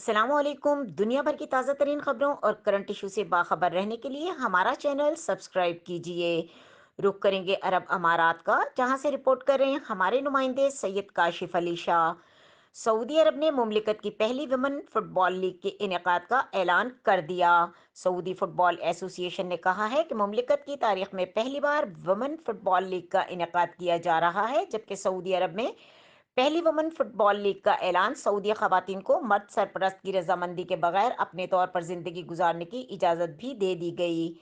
السلام علیکم۔ دنیا بھر کی تازہ ترین خبروں اور کرنٹ ایشو سے باخبر رہنے کے لیے ہمارا چینل سبسکرائب کیجئے۔ رخ کریں گے عرب امارات کا، جہاں سے رپورٹ کر رہے ہیں ہمارے نمائندے سید کاشف علی شاہ۔ سعودی عرب نے مملکت کی پہلی ویمن فٹ بال لیگ کے انعقاد کا اعلان کر دیا۔ سعودی فٹ بال ایسوسی ایشن نے کہا ہے کہ مملکت کی تاریخ میں پہلی بار ویمن فٹ بال لیگ کا انعقاد کیا جا رہا ہے، جبکہ سعودی عرب میں پہلی وومن فٹ بال لیگ کا اعلان سعودی خواتین کو مرد سرپرست کی رضامندی کے بغیر اپنے طور پر زندگی گزارنے کی اجازت بھی دے دی گئی۔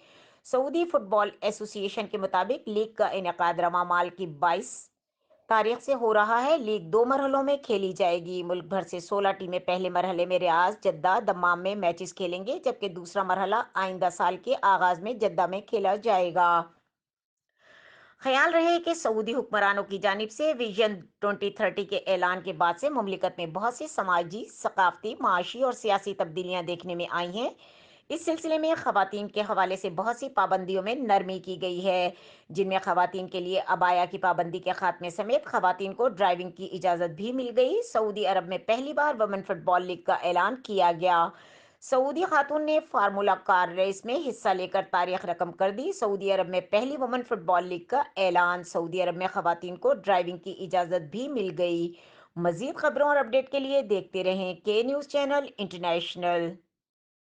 سعودی فٹ بال ایسوسی ایشن کے مطابق لیگ کا انعقاد رواں ماہ کی 22 تاریخ سے ہو رہا ہے۔ لیگ 2 مرحلوں میں کھیلی جائے گی۔ ملک بھر سے 16 ٹیمیں پہلے مرحلے میں ریاض، جدہ، دمام میں میچز کھیلیں گے، جبکہ دوسرا مرحلہ آئندہ سال کے آغاز میں جدہ میں کھیلا جائے گا۔ خیال رہے کہ سعودی حکمرانوں کی جانب سے ویژن 2030 کے اعلان کے بعد سے مملکت میں بہت سے سماجی، ثقافتی، معاشی اور سیاسی تبدیلیاں دیکھنے میں آئی ہیں۔ اس سلسلے میں خواتین کے حوالے سے بہت سی پابندیوں میں نرمی کی گئی ہے، جن میں خواتین کے لیے عبایا کی پابندی کے خاتمے سمیت خواتین کو ڈرائیونگ کی اجازت بھی مل گئی۔ سعودی عرب میں پہلی بار وومن فٹ بال لیگ کا اعلان کیا گیا۔ سعودی خاتون نے فارمولا کار ریس میں حصہ لے کر تاریخ رقم کر دی۔ سعودی عرب میں پہلی وومن فٹ بال لیگ کا اعلان۔ سعودی عرب میں خواتین کو ڈرائیونگ کی اجازت بھی مل گئی۔ مزید خبروں اور اپڈیٹ کے لیے دیکھتے رہیں کے نیوز چینل انٹرنیشنل۔